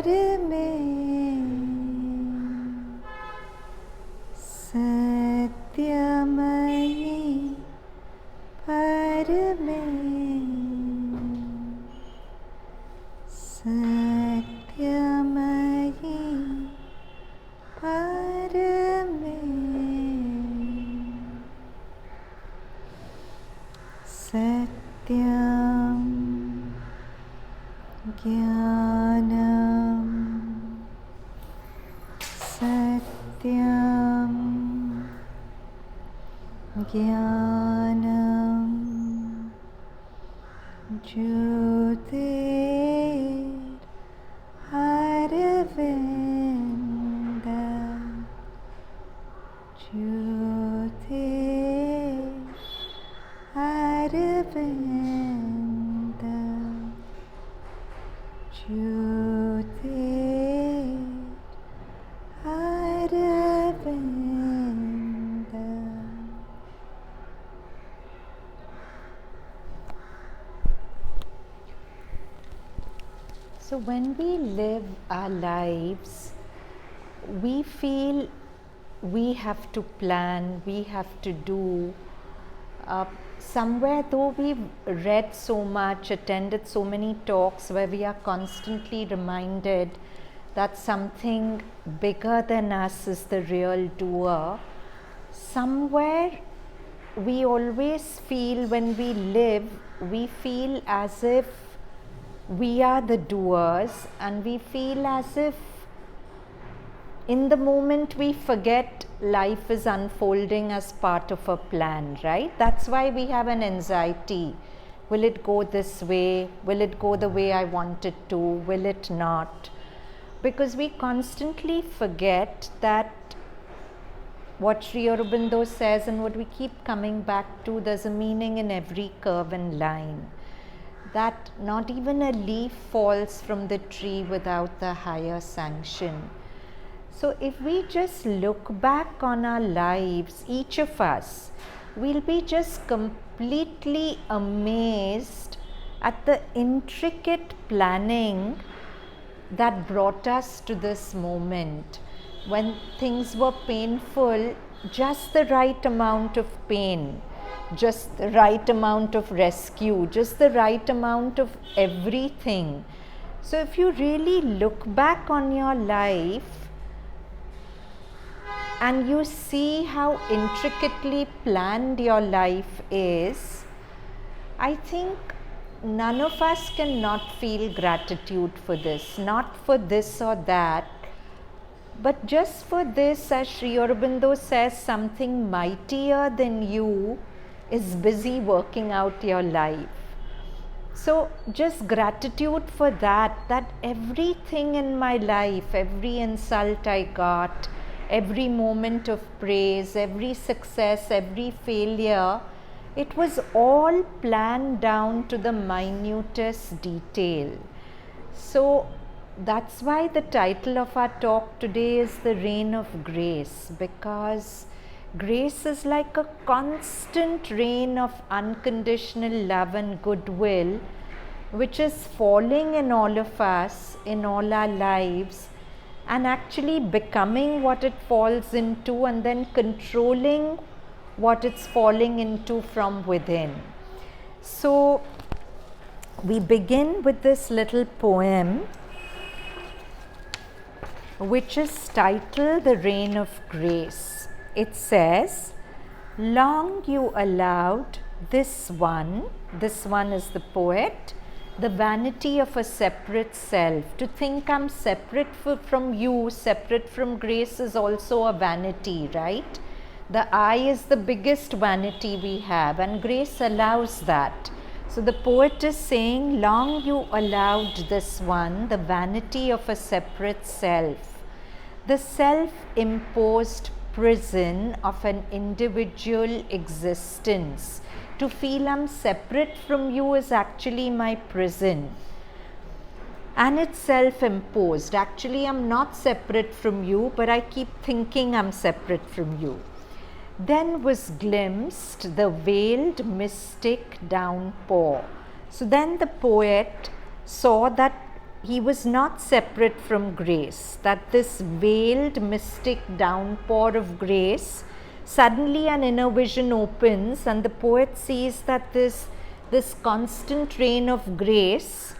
सत्यमयी परमे सत्यमयी परमे सत्यं ज्ञानं सत्यं ज्ञानं ज्योतिररविन्द ज्योतिररविन्द ज्योतिररविन्द. So when we live our lives, we feel we have to plan, we have to do. Somewhere though we've read so much, attended so many talks where we are constantly reminded that something bigger than us is the real doer, somewhere we always feel when we live, we feel as if we are the doers, and we feel as if in the moment we forget life is unfolding as part of a plan, right? That's why we have an anxiety. Will it go this way? Will it go the way I want it to? Will it not? Because we constantly forget that what Sri Aurobindo says and what we keep coming back to, there's a meaning in every curve and line. That not even a leaf falls from the tree without the higher sanction. So if we just look back on our lives, each of us, we'll be just completely amazed at the intricate planning that brought us to this moment. When things were painful, just the right amount of pain, just the right amount of rescue, just the right amount of everything. So if you really look back on your life and you see how intricately planned your life is, I think none of us can not feel gratitude for this, not for this or that, but just for this, as Sri Aurobindo says, something mightier than you is busy working out your life. So just gratitude for that everything in my life, every insult I got, every moment of praise, every success, every failure, it was all planned down to the minutest detail. So that's why the title of our talk today is The Rain of Grace, because grace is like a constant rain of unconditional love and goodwill, which is falling in all of us, in all our lives, and actually becoming what it falls into and then controlling what it's falling into from within. So we begin with this little poem, which is titled The Rain of Grace. It says, long you allowed this one is the poet, the vanity of a separate self. To think I'm separate from you, separate from grace is also a vanity, right? The I is the biggest vanity we have, and grace allows that. So the poet is saying, long you allowed this one, the vanity of a separate self, the self-imposed prison of an individual existence. To feel I'm separate from you is actually my prison. And it's self-imposed. Actually, I'm not separate from you, but I keep thinking I'm separate from you. Then was glimpsed the veiled mystic downpour. So then the poet saw that he was not separate from grace, that this veiled mystic downpour of grace, suddenly an inner vision opens and the poet sees that this constant rain of grace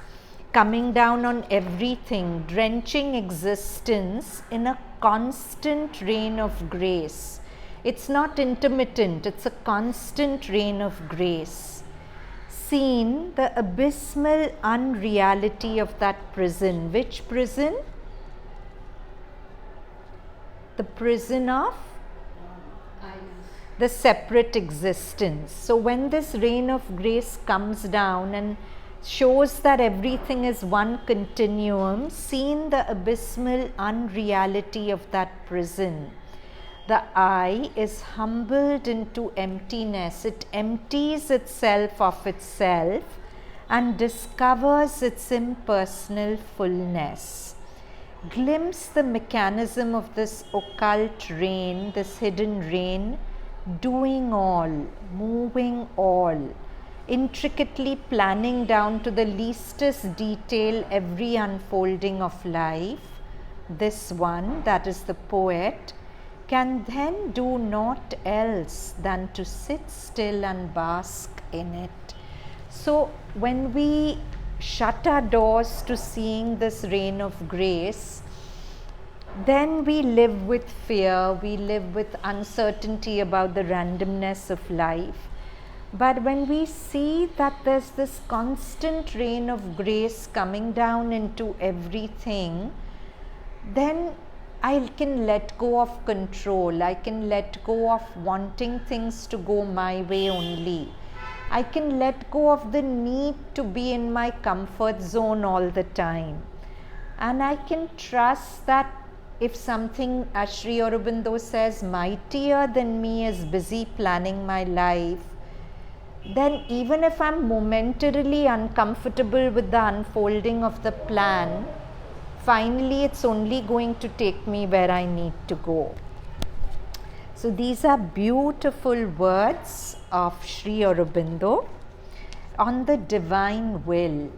coming down on everything, drenching existence in a constant rain of grace. It's not intermittent, it's a constant rain of grace. Seen the abysmal unreality of that prison. Which prison? The prison of the separate existence. So when this rain of grace comes down and shows that everything is one continuum, seen the abysmal unreality of that prison. The I is humbled into emptiness. It empties itself of itself and discovers its impersonal fullness. Glimpse the mechanism of this occult rain, this hidden rain, doing all, moving all, intricately planning down to the leastest detail every unfolding of life. This one, that is the poet, can then do naught else than to sit still and bask in it. So when we shut our doors to seeing this rain of grace, then we live with fear, we live with uncertainty about the randomness of life. But when we see that there's this constant rain of grace coming down into everything, then I can let go of control. I can let go of wanting things to go my way only. I can let go of the need to be in my comfort zone all the time. And I can trust that if something, as Sri Aurobindo says, mightier than me is busy planning my life, then even if I'm momentarily uncomfortable with the unfolding of the plan, finally it's only going to take me where I need to go. So these are beautiful words of Sri Aurobindo on the divine will.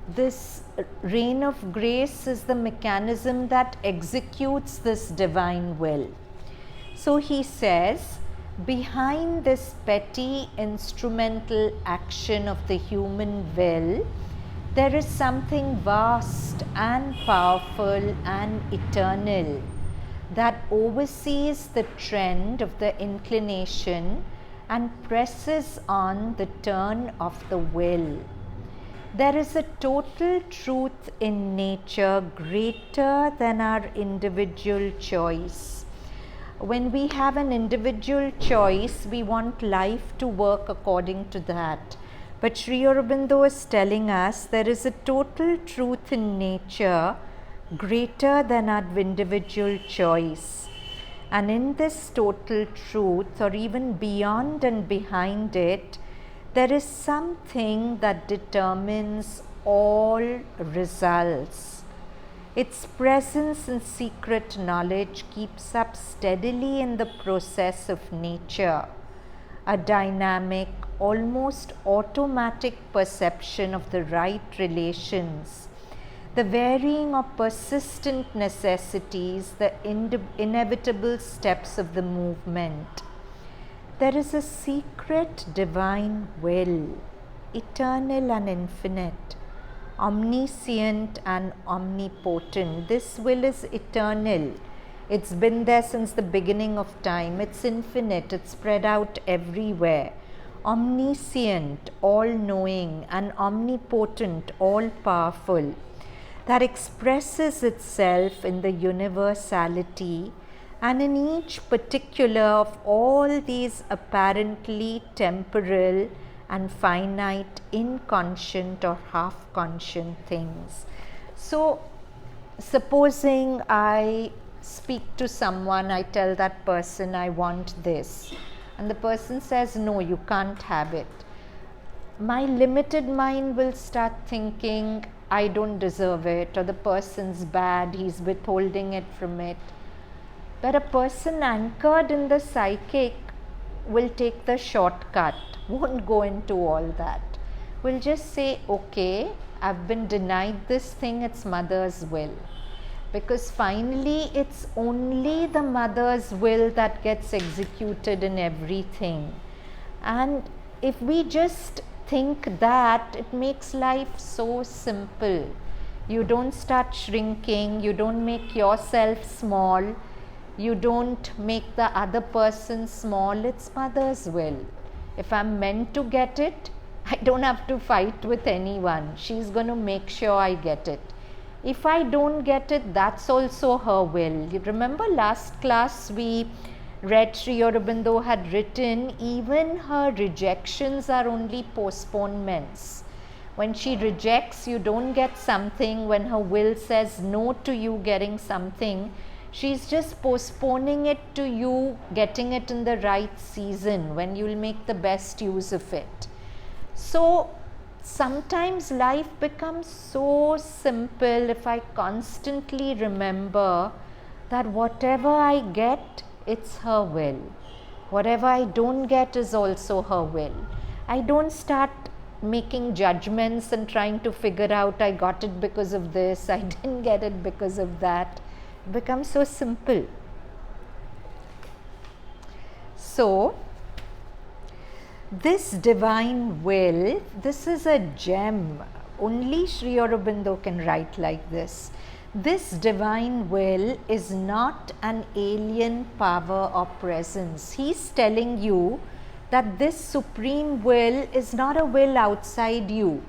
This rain of grace is the mechanism that executes this divine will. So he says, behind this petty instrumental action of the human will, there is something vast and powerful and eternal that oversees the trend of the inclination and presses on the turn of the will. There is a total truth in nature greater than our individual choice. When we have an individual choice, we want life to work according to that. But Sri Aurobindo is telling us there is a total truth in nature greater than our individual choice. And in this total truth, or even beyond and behind it, there is something that determines all results. Its presence in secret knowledge keeps up steadily in the process of nature, a dynamic, almost automatic perception of the right relations, the varying or persistent necessities, the inevitable steps of the movement. There is a secret divine will, eternal and infinite, omniscient and omnipotent. This will is eternal. It's been there since the beginning of time. It's infinite. It's spread out everywhere. Omniscient, all-knowing, and omnipotent, all-powerful, that expresses itself in the universality and in each particular of all these apparently temporal and finite, inconscient or half-conscient things. So, supposing I speak to someone, I tell that person I want this, and the person says, no, you can't have it. My limited mind will start thinking, I don't deserve it, or the person's bad, he's withholding it from it. But a person anchored in the psychic will take the shortcut, won't go into all that. Will just say, okay, I've been denied this thing, it's mother's will. Because finally it's only the mother's will that gets executed in everything. And if we just think that, it makes life so simple. You don't start shrinking, you don't make yourself small, you don't make the other person small. It's mother's will. If I'm meant to get it, I don't have to fight with anyone. She's going to make sure I get it. If I don't get it, that's also her will. You remember last class we read Sri Aurobindo had written, even her rejections are only postponements. When she rejects, you don't get something. When her will says no to you getting something, she's just postponing it to you getting it in the right season, when you'll make the best use of it. So sometimes life becomes so simple if I constantly remember that whatever I get, it's her will. Whatever I don't get is also her will. I don't start making judgments and trying to figure out I got it because of this, I didn't get it because of that. It becomes so simple. So this divine will, this is a gem. Only Sri Aurobindo can write like this. This divine will is not an alien power or presence. He's telling you that this supreme will is not a will outside you.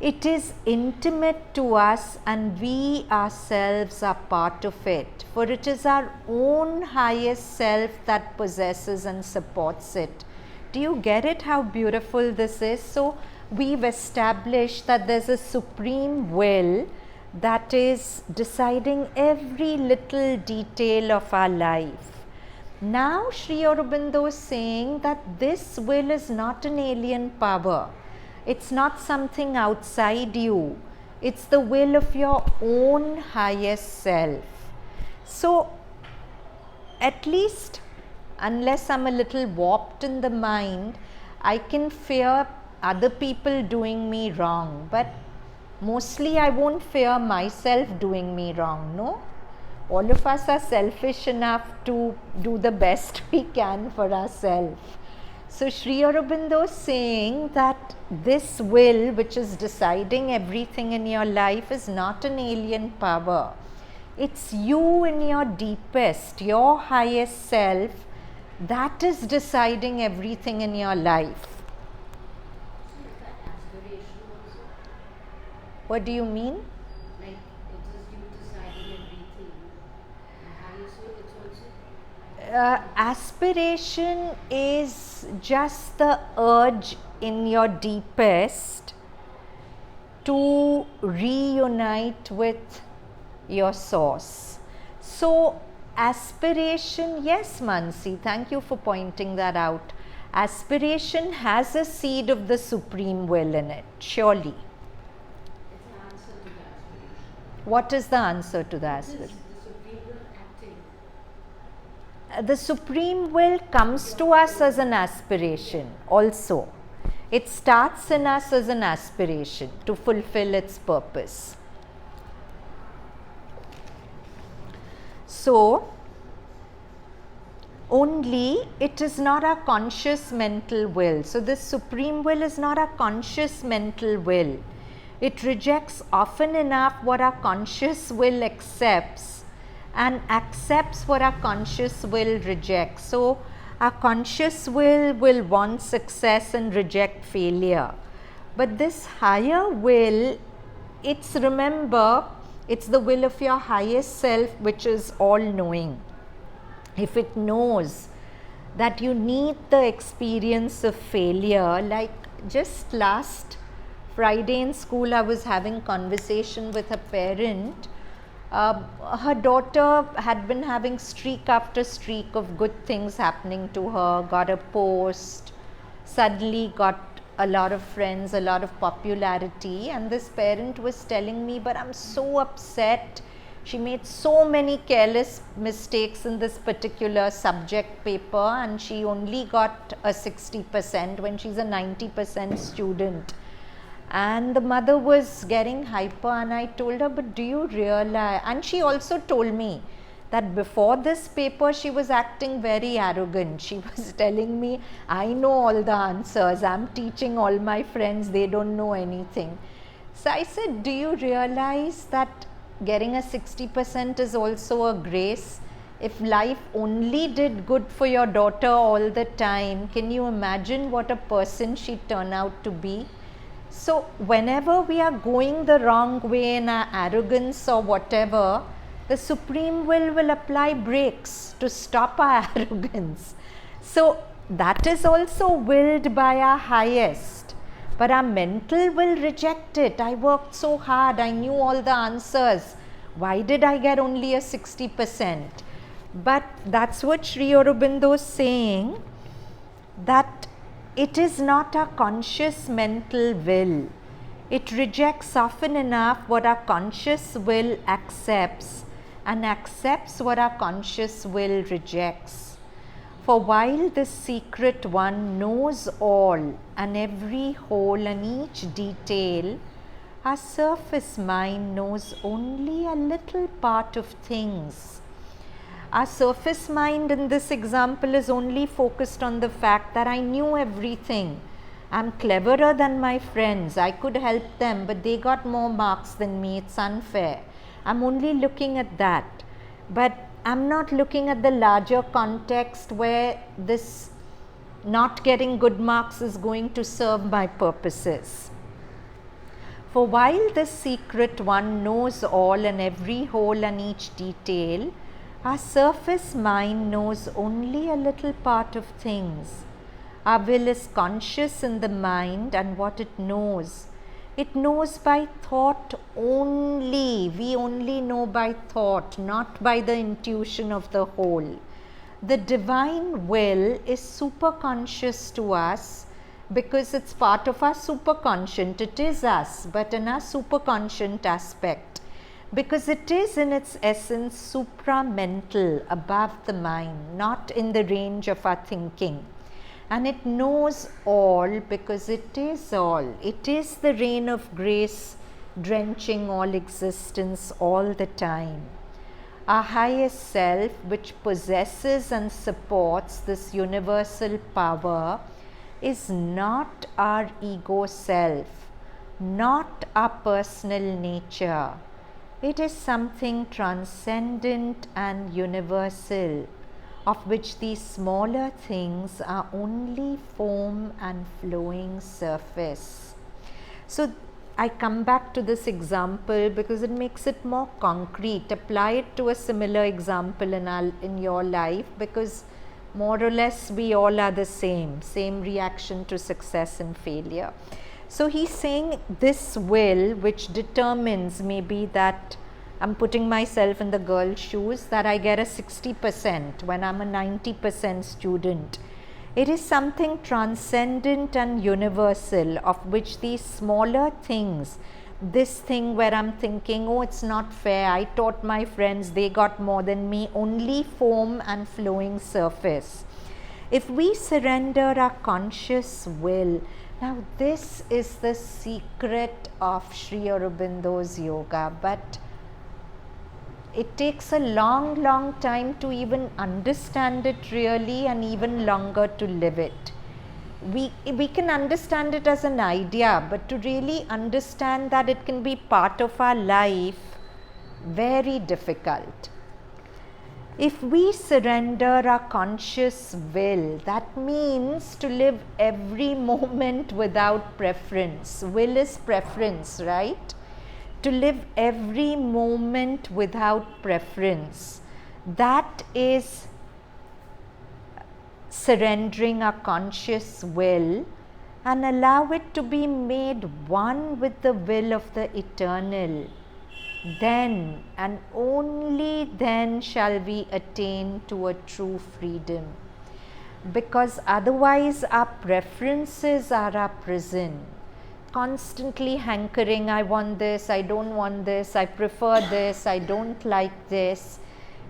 It is intimate to us and we ourselves are part of it. For it is our own highest self that possesses and supports it. Do you get it how beautiful this is? So we've established that there's a supreme will that is deciding every little detail of our life. Now Sri Aurobindo is saying that this will is not an alien power. It's not something outside you. It's the will of your own highest self. So at least, unless I'm a little warped in the mind, I can fear other people doing me wrong. But mostly I won't fear myself doing me wrong, no? All of us are selfish enough to do the best we can for ourselves. So Sri Aurobindo is saying that this will, which is deciding everything in your life, is not an alien power. It's you in your deepest, your highest self, that is deciding everything in your life. What do you mean? Like it is you deciding everything. And how you say it's also? Aspiration is just the urge in your deepest to reunite with your source. So aspiration, yes Mansi, thank you for pointing that out. Aspiration has a seed of the supreme will in it, surely. It's an answer to the aspiration. What is the answer to the aspiration? The supreme will acting. The supreme will comes to us as an aspiration also. It starts in us as an aspiration to fulfill its purpose. So, only it is not a conscious mental will. So, this supreme will is not a conscious mental will. It rejects often enough what our conscious will accepts and accepts what our conscious will rejects. So, our conscious will want success and reject failure. But this higher will, it's, remember, it's the will of your highest self which is all knowing. If it knows that you need the experience of failure, like just last Friday in school I was having conversation with a parent. Her daughter had been having streak after streak of good things happening to her, got a post, suddenly got a lot of friends, a lot of popularity, and this parent was telling me, but I'm so upset. She made so many careless mistakes in this particular subject paper and she only got a 60% when she's a 90% student. And the mother was getting hyper, and I told her, but do you realize? And she also told me that before this paper she was acting very arrogant. She was telling me, I know all the answers, I'm teaching all my friends, they don't know anything. So I said, do you realize that getting a 60% is also a grace? If life only did good for your daughter all the time, can you imagine what a person she'd turn out to be? So whenever we are going the wrong way in our arrogance or whatever, the Supreme will apply brakes to stop our arrogance. So that is also willed by our highest. But our mental will reject it. I worked so hard, I knew all the answers. Why did I get only a 60%? But that's what Sri Aurobindo is saying, that it is not our conscious mental will. It rejects often enough what our conscious will accepts, and accepts what our conscious will rejects. For while this secret one knows all and every whole and each detail, our surface mind knows only a little part of things. Our surface mind in this example is only focused on the fact that I knew everything. I'm cleverer than my friends. I could help them, but they got more marks than me. It's unfair. I'm only looking at that. But I'm not looking at the larger context where this not getting good marks is going to serve my purposes. For while this secret one knows all and every whole and each detail, our surface mind knows only a little part of things. Our will is conscious in the mind and what it knows. It knows by thought only. We only know by thought, not by the intuition of the whole. The divine will is superconscious to us because it's part of our superconscient. It is us, but in our superconscient aspect. Because it is in its essence supramental, above the mind, not in the range of our thinking. And it knows all because it is all. It is the rain of grace drenching all existence all the time. Our highest self, which possesses and supports this universal power, is not our ego self, not our personal nature. It is something transcendent and universal, of which these smaller things are only foam and flowing surface. So I come back to this example because it makes it more concrete. Apply it to a similar example in your life, because more or less we all are the same reaction to success and failure. So he's saying this will, which determines maybe that I'm putting myself in the girl's shoes, that I get a 60% when I'm a 90% student. It is something transcendent and universal, of which these smaller things, this thing where I'm thinking, oh, it's not fair, I taught my friends, they got more than me, only foam and flowing surface. If we surrender our conscious will, now this is the secret of Sri Aurobindo's yoga, but it takes a long time to even understand it really, and even longer to live it. We can understand it as an idea, but to really understand that it can be part of our life, very difficult. If we surrender our conscious will, that means to live every moment without preference. Will is preference, right? To live every moment without preference. That is surrendering our conscious will and allow it to be made one with the will of the eternal. Then and only then shall we attain to a true freedom. Because otherwise our preferences are our prison. Constantly hankering, I want this, I don't want this, I prefer this, I don't like this.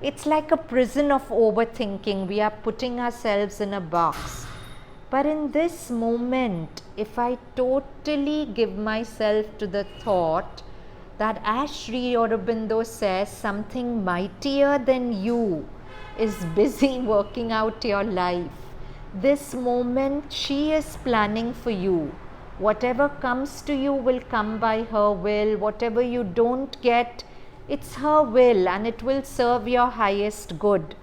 It's like a prison of overthinking. We are putting ourselves in a box. But in this moment, if I totally give myself to the thought that, as Sri Aurobindo says, something mightier than you is busy working out your life. This moment she is planning for you. Whatever comes to you will come by her will. Whatever you don't get, it's her will, and it will serve your highest good.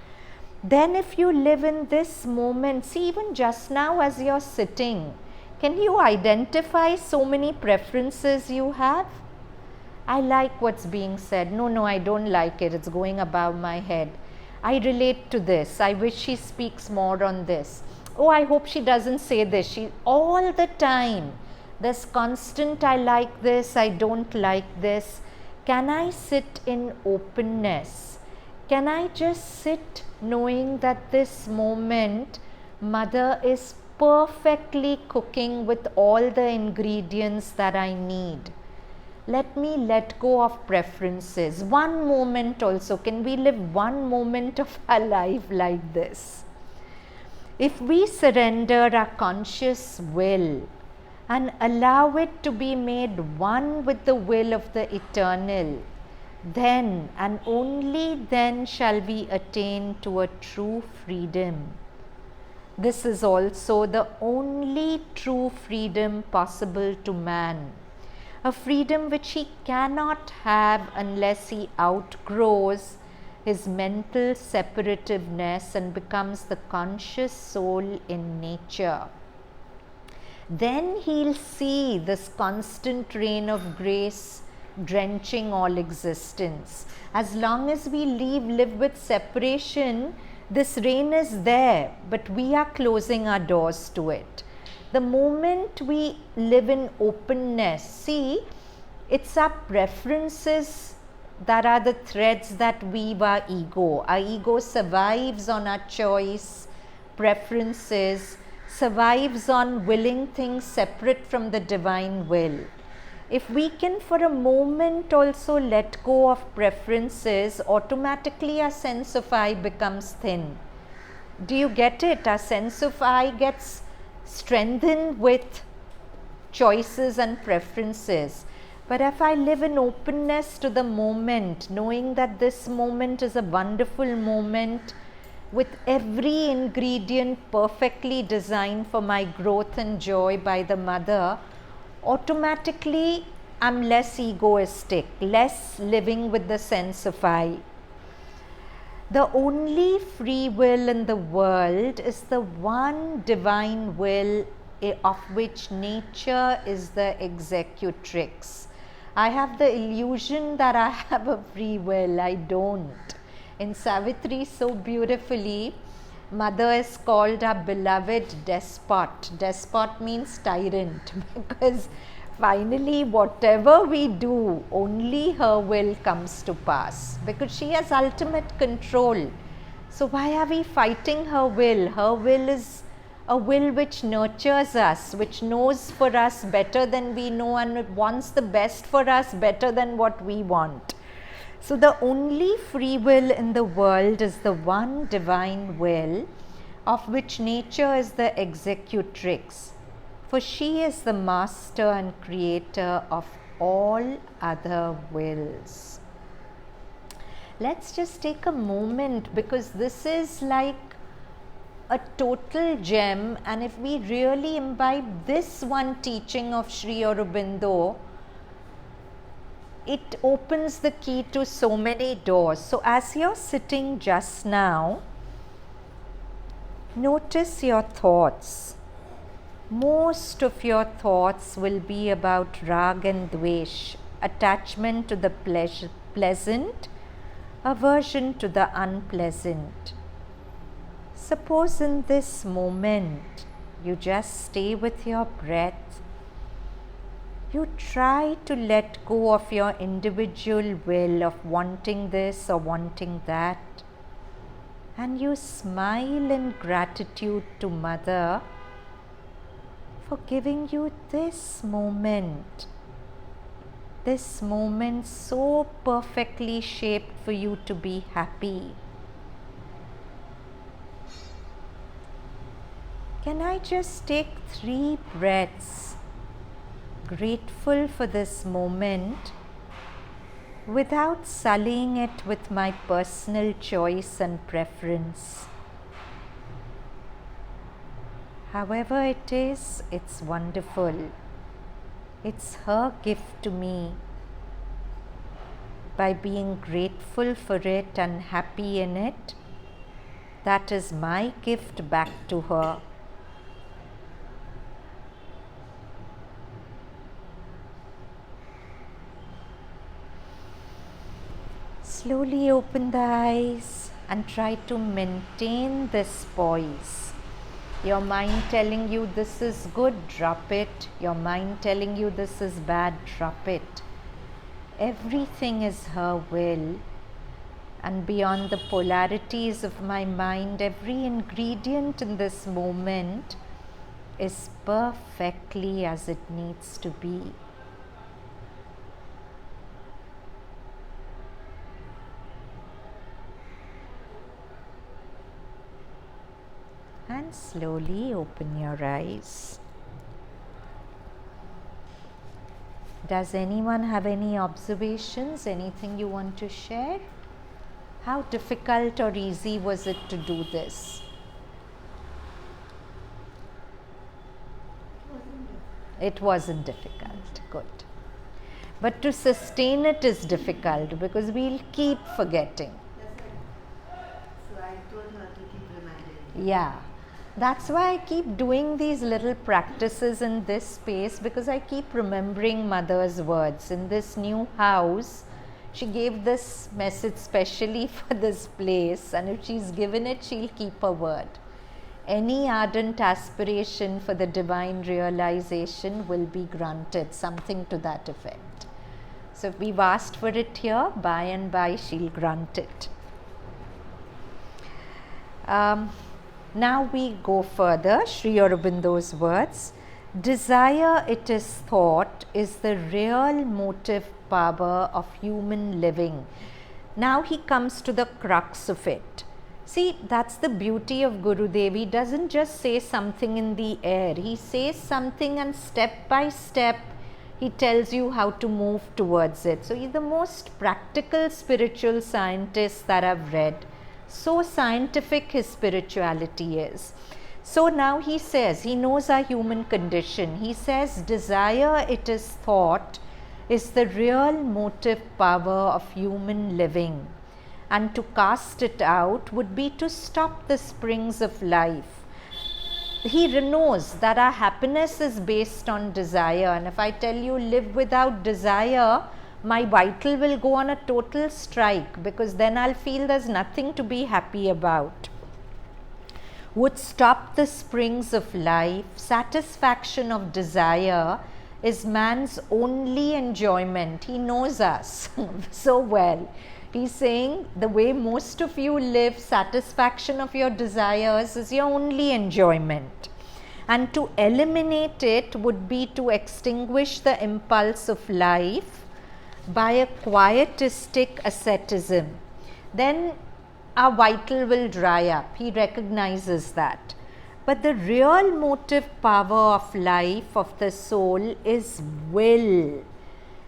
Then if you live in this moment, see, even just now as you're sitting, can you identify so many preferences you have? I like what's being said. No, I don't like it. It's going above my head. I relate to this. I wish she speaks more on this. Oh, I hope she doesn't say this. She all the time, there's constant I like this, I don't like this. Can I sit in openness? Can I just sit knowing that this moment Mother is perfectly cooking with all the ingredients that I need? Let me let go of preferences. One moment also, can we live one moment of our life like this? If we surrender our conscious will and allow it to be made one with the will of the Eternal, then and only then shall we attain to a true freedom. This is also the only true freedom possible to man, a freedom which he cannot have unless he outgrows his mental separativeness and becomes the conscious soul in nature. Then he'll see this constant rain of grace drenching all existence. As long as we live with separation, this rain is there, but we are closing our doors to it. The moment we live in openness, see, it's our preferences that are the threads that weave our ego. Our ego survives on our choice, preferences, survives on willing things separate from the divine will. If we can for a moment also let go of preferences, automatically our sense of I becomes thin. Do you get it? Our sense of I gets strengthened with choices and preferences. But if I live in openness to the moment, knowing that this moment is a wonderful moment with every ingredient perfectly designed for my growth and joy by the Mother, automatically I'm less egoistic, less living with the sense of I. The only free will in the world is the one divine will of which nature is the executrix. I have the illusion that I have a free will. I don't. In Savitri, so beautifully, Mother is called our beloved despot. Despot means tyrant, because finally whatever we do, only her will comes to pass, because she has ultimate control. So why are we fighting her will? Her will is a will which nurtures us, which knows for us better than we know, and it wants the best for us better than what we want. So the only free will in the world is the one divine will of which nature is the executrix, for she is the master and creator of all other wills. Let's just take a moment, because this is like a total gem, and if we really imbibe this one teaching of Sri Aurobindo, it opens the key to so many doors. So as you're sitting just now, notice your thoughts. Most of your thoughts will be about rag and dvesh, attachment to the pleasant, aversion to the unpleasant. Suppose in this moment you just stay with your breath. You try to let go of your individual will of wanting this or wanting that, and you smile in gratitude to Mother for giving you this moment so perfectly shaped for you to be happy. Can I just take 3 breaths, grateful for this moment, without sullying it with my personal choice and preference? However it is, it's wonderful. It's her gift to me. By being grateful for it and happy in it, that is my gift back to her. Slowly open the eyes and try to maintain this poise. Your mind telling you this is good, drop it. Your mind telling you this is bad, drop it. Everything is her will, and beyond the polarities of my mind, every ingredient in this moment is perfectly as it needs to be. And slowly open your eyes. Does anyone have any observations, anything you want to share? How difficult or easy was it to do this? It wasn't difficult, good. But to sustain it is difficult because we'll keep forgetting. So I told her to keep reminding me. Yeah. That's why I keep doing these little practices in this space, because I keep remembering Mother's words. In this new house, she gave this message specially for this place, and if she's given it, she'll keep her word. Any ardent aspiration for the divine realization will be granted, something to that effect. So if we've asked for it here, by and by she'll grant it. Now we go further. Sri Aurobindo's words: desire, it is thought, is the real motive power of human living. Now he comes to the crux of it. See, that's the beauty of Gurudev. He doesn't just say something in the air. He says something, and step by step he tells you how to move towards it. So he's the most practical spiritual scientist that I've read. So scientific his spirituality is. So now he says, he knows our human condition. He says, desire, it is thought, is the real motive power of human living. And to cast it out would be to stop the springs of life. He knows that our happiness is based on desire. And if I tell you live without desire, my vital will go on a total strike, because then I'll feel there's nothing to be happy about. Would stop the springs of life. Satisfaction of desire is man's only enjoyment. He knows us so well. He's saying the way most of you live, satisfaction of your desires is your only enjoyment. And to eliminate it would be to extinguish the impulse of life by a quietistic asceticism. Then our vital will dry up. He recognizes that. But the real motive power of life, of the soul, is will.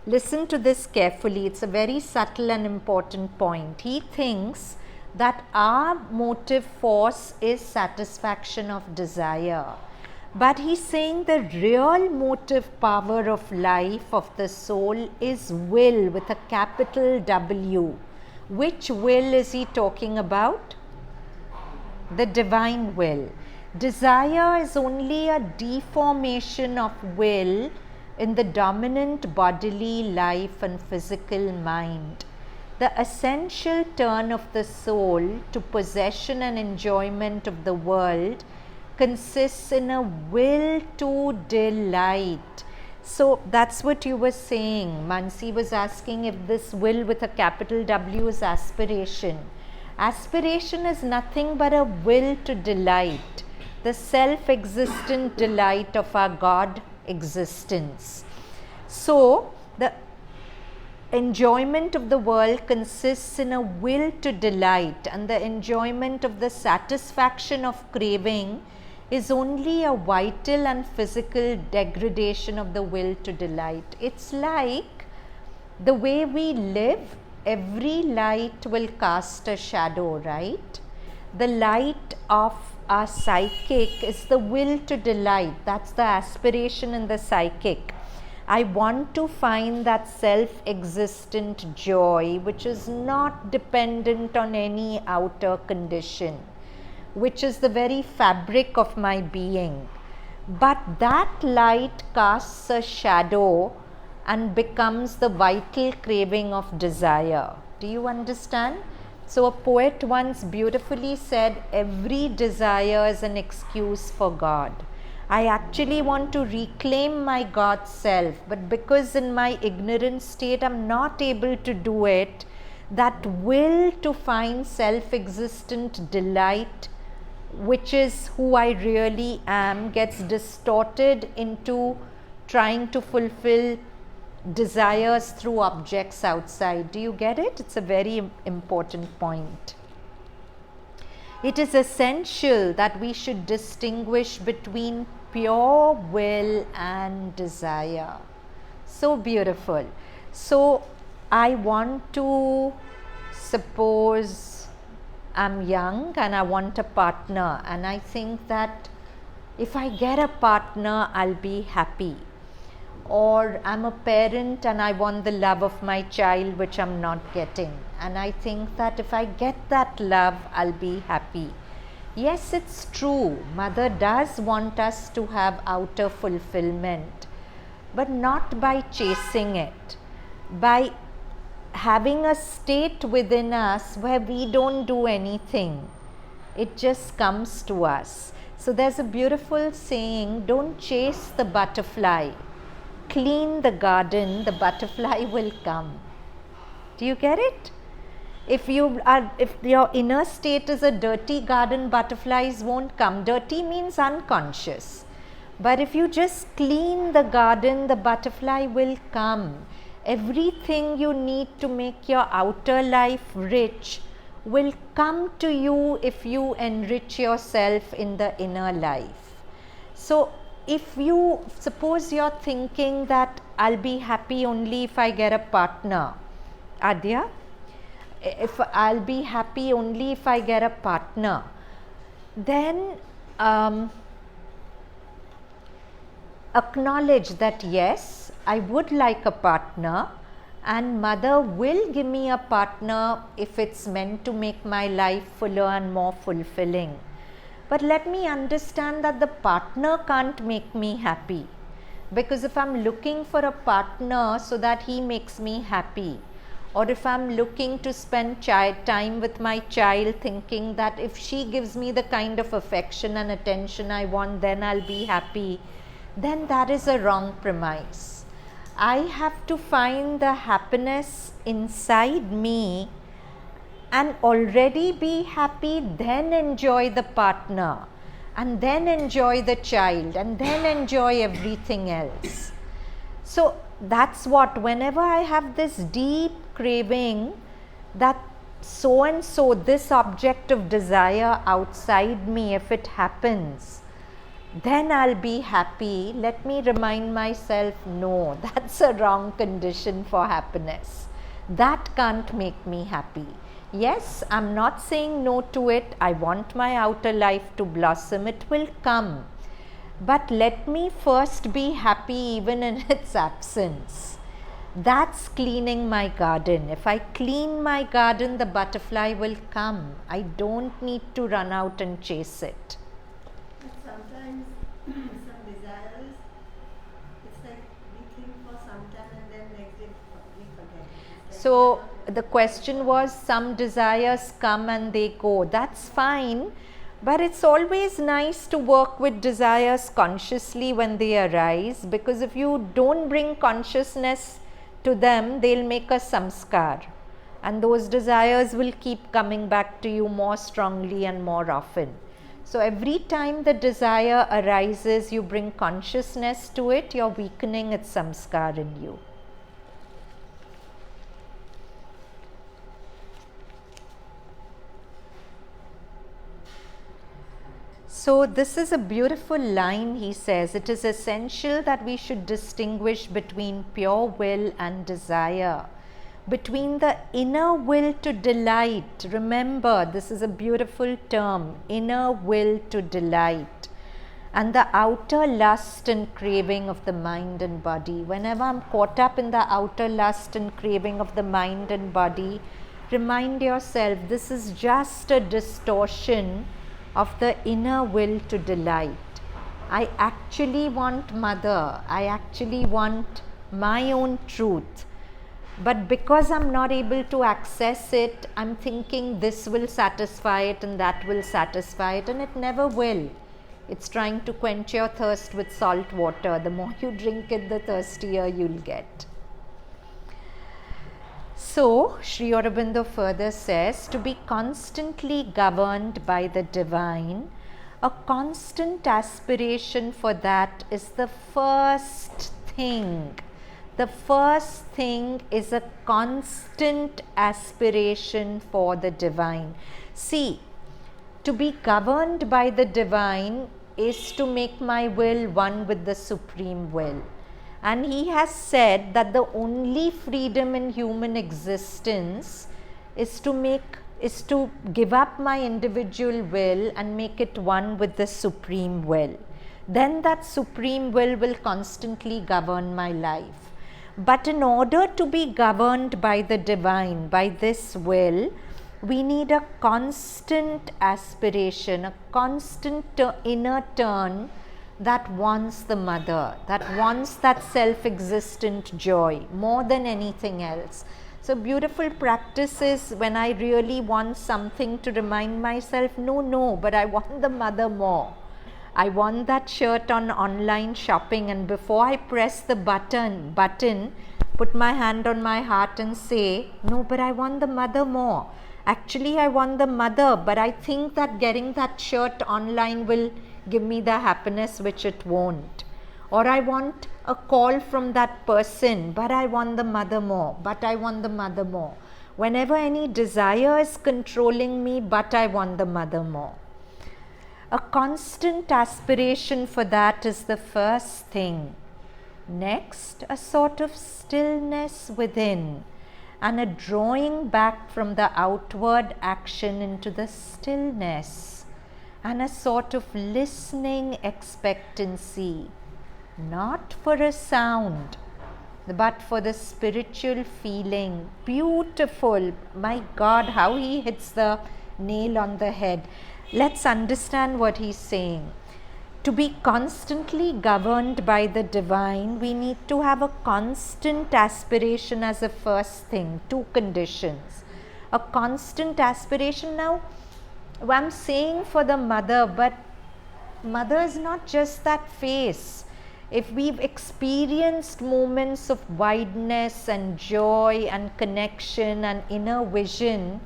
Listen to this carefully. It's a very subtle and important point. He thinks that our motive force is satisfaction of desire. But he's saying the real motive power of life, of the soul, is will, with a capital W. Which will is he talking about? The divine will. Desire is only a deformation of will in the dominant bodily life and physical mind. The essential turn of the soul to possession and enjoyment of the world consists in a will to delight. So that's what you were saying. Mansi was asking if this will with a capital W is aspiration. Aspiration is nothing but a will to delight, the self-existent delight of our God existence. So the enjoyment of the world consists in a will to delight, and the enjoyment of the satisfaction of craving is only a vital and physical degradation of the will to delight. It's like the way we live, every light will cast a shadow, right? The light of our psychic is the will to delight. That's the aspiration in the psychic. I want to find that self-existent joy which is not dependent on any outer condition, which is the very fabric of my being. But that light casts a shadow and becomes the vital craving of desire. Do you understand? So a poet once beautifully said, every desire is an excuse for God. I actually want to reclaim my God self, but because in my ignorant state I'm not able to do it, that will to find self-existent delight, which is who I really am, gets distorted into trying to fulfill desires through objects outside. Do you get it? It's a very important point. It is essential that we should distinguish between pure will and desire. So beautiful. So I want to, suppose I'm young and I want a partner, and I think that if I get a partner, I'll be happy. Or I'm a parent and I want the love of my child, which I'm not getting, and I think that if I get that love, I'll be happy. Yes, it's true, mother does want us to have outer fulfillment, but not by chasing it, by having a state within us where we don't do anything. It just comes to us. So there's a beautiful saying, don't chase the butterfly, clean the garden, the butterfly will come. Do you get it? If your inner state is a dirty garden, butterflies won't come. Dirty means unconscious. But if you just clean the garden, the butterfly will come. Everything you need to make your outer life rich will come to you if you enrich yourself in the inner life. So if you, suppose you're thinking that I'll be happy only if I get a partner, Adya, if I'll be happy only if I get a partner, then acknowledge that yes, I would like a partner, and mother will give me a partner if it's meant to make my life fuller and more fulfilling. But let me understand that the partner can't make me happy, because if I'm looking for a partner so that he makes me happy, or if I'm looking to spend time with my child thinking that if she gives me the kind of affection and attention I want, then I'll be happy, then that is a wrong premise. I have to find the happiness inside me and already be happy, then enjoy the partner, and then enjoy the child, and then enjoy everything else. So that's what, whenever I have this deep craving that so and so, this object of desire outside me, if it happens, then I'll be happy. Let me remind myself, no, that's a wrong condition for happiness. That can't make me happy. Yes, I'm not saying no to it. I want my outer life to blossom. It will come. But let me first be happy even in its absence. That's cleaning my garden. If I clean my garden, the butterfly will come. I don't need to run out and chase it. But sometimes some desires, it's like we think for some time and then next day we forget. It's like So the question was, some desires come and they go. That's fine. But it's always nice to work with desires consciously when they arise, because if you don't bring consciousness to them, they'll make a samskar, and those desires will keep coming back to you more strongly and more often. So every time the desire arises, you bring consciousness to it, you're weakening its samskar in you. So this is a beautiful line. He says, it is essential that we should distinguish between pure will and desire, between the inner will to delight. Remember, this is a beautiful term, inner will to delight, and the outer lust and craving of the mind and body. Whenever I'm caught up in the outer lust and craving of the mind and body, remind yourself, this is just a distortion of the inner will to delight. I actually want mother, I actually want my own truth, but because I'm not able to access it, I'm thinking this will satisfy it and that will satisfy it, and it never will. It's trying to quench your thirst with salt water. The more you drink it, the thirstier you'll get. So, Sri Aurobindo further says, to be constantly governed by the divine, a constant aspiration for that is the first thing. The first thing is a constant aspiration for the divine. See, to be governed by the divine is to make my will one with the supreme will. And he has said that the only freedom in human existence is to give up my individual will and make it one with the supreme will. Then that supreme will constantly govern my life. But in order to be governed by the divine, by this will, we need a constant aspiration, a constant inner turn that wants the mother, that wants that self-existent joy more than anything else. So beautiful practice is when I really want something to remind myself, no, but I want the mother more. I want that shirt on online shopping, and before I press the button, put my hand on my heart and say, no, but I want the mother more. Actually, I want the mother, but I think that getting that shirt online will give me the happiness which it won't. Or I want a call from that person, but I want the mother more, but I want the mother more. Whenever any desire is controlling me, but I want the mother more. A constant aspiration for that is the first thing. Next, a sort of stillness within, and a drawing back from the outward action into the stillness, and a sort of listening expectancy, not for a sound, but for the spiritual feeling. Beautiful. My God, how he hits the nail on the head. Let's understand what he's saying. To be constantly governed by the divine, we need to have a constant aspiration as a first thing. Two conditions. A constant aspiration. Now, I'm saying for the mother, but mother is not just that face. If we've experienced moments of wideness and joy and connection and inner vision,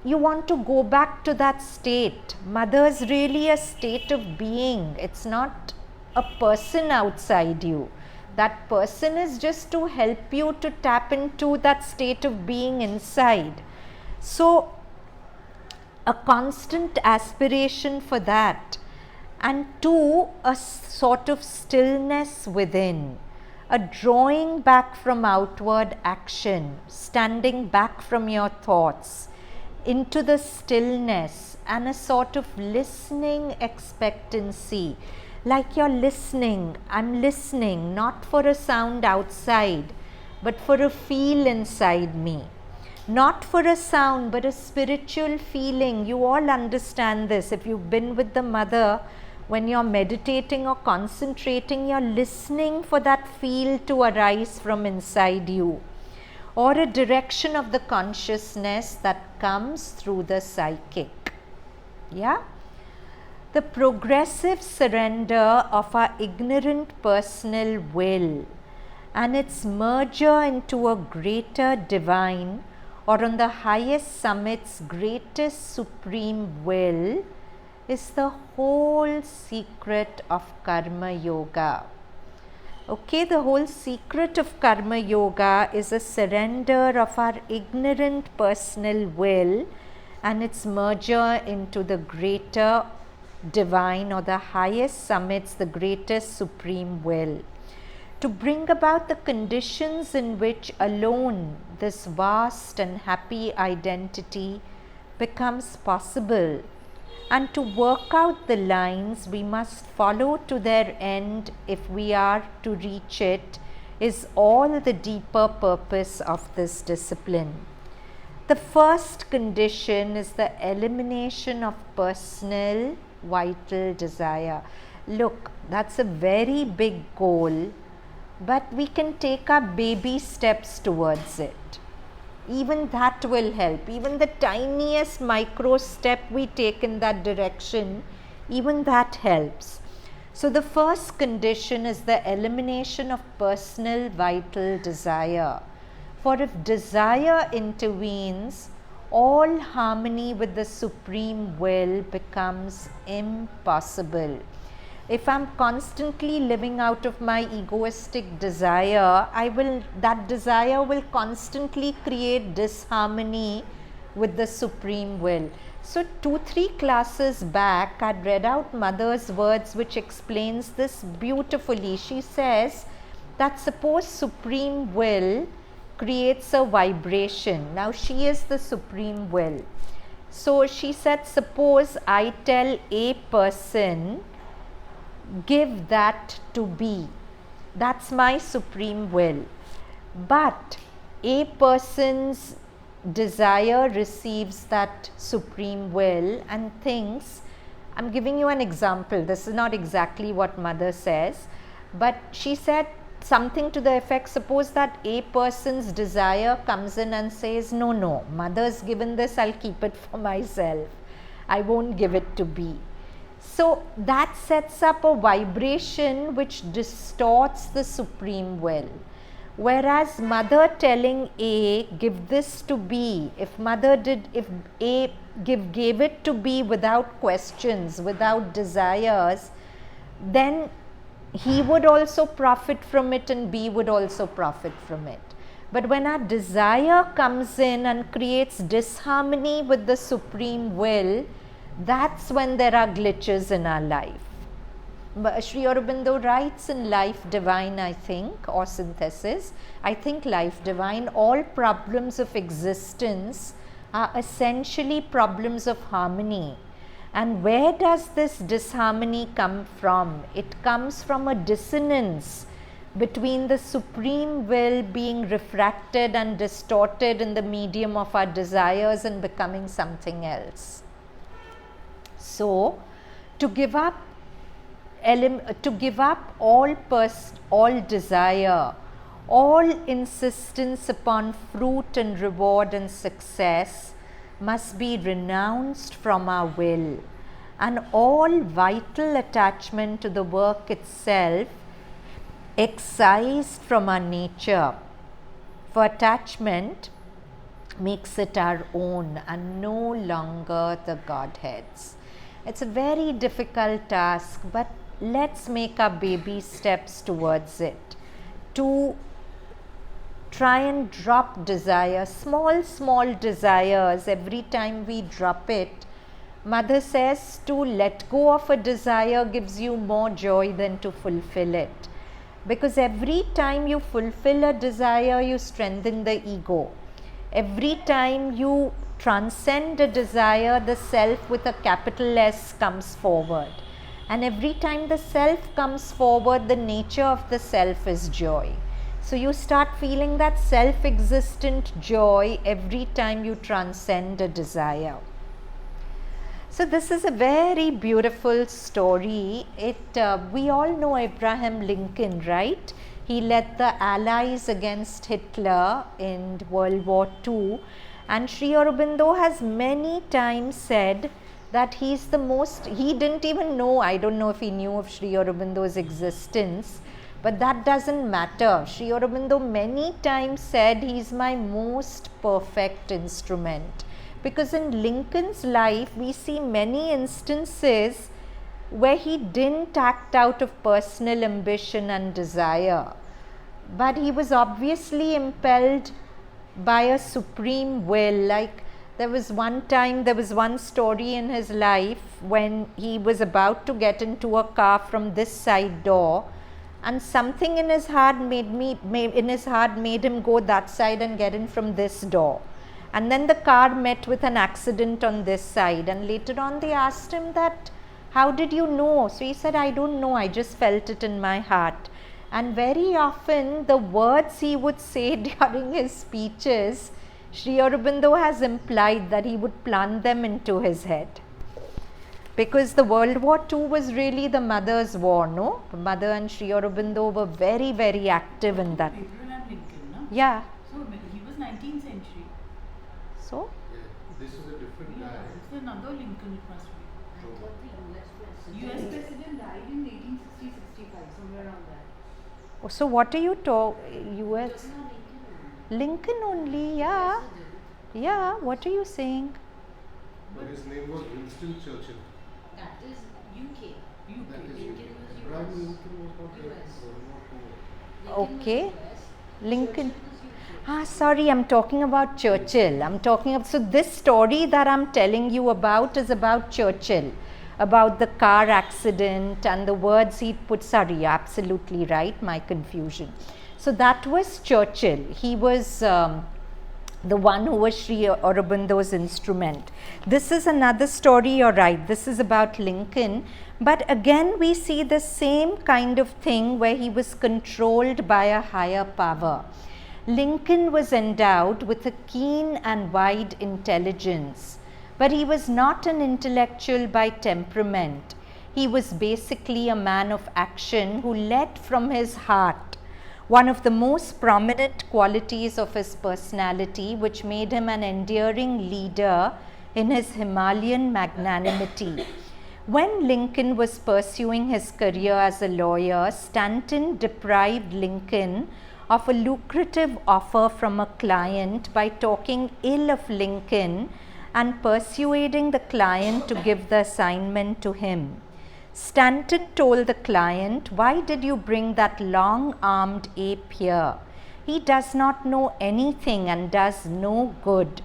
you want to go back to that state. Mother is really a state of being. It's not a person outside you. That person is just to help you to tap into that state of being inside. So, a constant aspiration for that. And two, a sort of stillness within. A drawing back from outward action, standing back from your thoughts into the stillness, and a sort of listening expectancy. Like you're listening, I'm listening, not for a sound outside, but for a feel inside me. Not for a sound, but a spiritual feeling. You all understand this. If you've been with the mother, when you're meditating or concentrating, you're listening for that feel to arise from inside you, or a direction of the consciousness that comes through the psychic. Yeah? The progressive surrender of our ignorant personal will and its merger into a greater divine, or on the highest summit's greatest supreme will, is the whole secret of Karma Yoga. Okay, the whole secret of Karma Yoga is a surrender of our ignorant personal will and its merger into the greater divine or the highest summits, the greatest supreme will, to bring about the conditions in which alone this vast and happy identity becomes possible. And to work out the lines we must follow to their end if we are to reach it is all the deeper purpose of this discipline. The first condition is the elimination of personal vital desire. Look, that's a very big goal, but we can take our baby steps towards it. Even that will help. Even the tiniest micro step we take in that direction, even that helps. So the first condition is the elimination of personal vital desire. For if desire intervenes, all harmony with the supreme will becomes impossible. If I'm constantly living out of my egoistic desire, that desire will constantly create disharmony with the supreme will. So 2-3 classes back, I read out Mother's words which explains this beautifully. She says that suppose supreme will creates a vibration. Now she is the supreme will. So she said, suppose I tell a person, give that to be. That's my supreme will. But a person's desire receives that supreme will and thinks, I'm giving you an example. This is not exactly what Mother says, but she said something to the effect, suppose that a person's desire comes in and says, no, Mother's given this, I'll keep it for myself. I won't give it to B. So that sets up a vibration which distorts the supreme will. Whereas Mother telling A, give this to B, if A gave it to B without questions, without desires, then he would also profit from it and B would also profit from it. But when our desire comes in and creates disharmony with the supreme will, that's when there are glitches in our life. Sri Aurobindo writes in Life Divine, I think, or Synthesis, I think Life Divine, all problems of existence are essentially problems of harmony. And where does this disharmony come from? It comes from a dissonance between the supreme will being refracted and distorted in the medium of our desires and becoming something else. So, to give up all desire, all insistence upon fruit and reward and success must be renounced from our will, and all vital attachment to the work itself excised from our nature. For attachment makes it our own and no longer the Godhead's. It's a very difficult task, but let's make our baby steps towards it. To try and drop desire, small desires. Every time we drop it, Mother says to let go of a desire gives you more joy than to fulfill it. Because every time you fulfill a desire, you strengthen the ego. Every time you transcend a desire, the self with a capital S comes forward. And every time the self comes forward, the nature of the self is joy. So you start feeling that self-existent joy every time you transcend a desire. So this is a very beautiful story. We all know Abraham Lincoln, right? He led the Allies against Hitler in World War II. And Sri Aurobindo has many times said that he didn't even know, I don't know if he knew of Sri Aurobindo's existence, but that doesn't matter. Sri Aurobindo many times said he's my most perfect instrument. Because in Lincoln's life, we see many instances where he didn't act out of personal ambition and desire, but he was obviously impelled by a supreme will. Like There was one time, there was one story in his life when he was about to get into a car from this side door, and something in his heart made him go that side and get in from this door. And then the car met with an accident on this side, and later on they asked him that, how did you know? So he said, I don't know, I just felt it in my heart. And very often the words he would say during his speeches, Sri Aurobindo has implied that he would plant them into his head. Because the World War II was really the mother's war, no? The mother and Sri Aurobindo were very, very active in that. Abraham Lincoln, no? Yeah. So he was 19th century. So? Yeah, this is a different Yeah, guy. it's another Lincoln, it must be. I thought the US president. US president died in 1860-65, somewhere around that. So what are you US? Talking about Lincoln only, yeah. president. Yeah, what are you saying? But his name was Winston Churchill. That is UK. That is Lincoln was Abraham US. Lincoln was not there. US. World War II. Lincoln Okay. was US. Lincoln. Churchill was UK. Sorry, I'm talking about Churchill. So this story that I'm telling you about is about Churchill, about the car accident and the words he put. Sorry, you're absolutely right, my confusion. So that was Churchill. He was the one who was Sri Aurobindo's instrument. This is another story, you're right. This is about Lincoln. But again, we see the same kind of thing where he was controlled by a higher power. Lincoln was endowed with a keen and wide intelligence, but he was not an intellectual by temperament. He was basically a man of action who led from his heart, one of the most prominent qualities of his personality, which made him an enduring leader in his Himalayan magnanimity. When Lincoln was pursuing his career as a lawyer, Stanton deprived Lincoln of a lucrative offer from a client by talking ill of Lincoln and persuading the client to give the assignment to him. Stanton told the client, "Why did you bring that long-armed ape here? He does not know anything and does no good."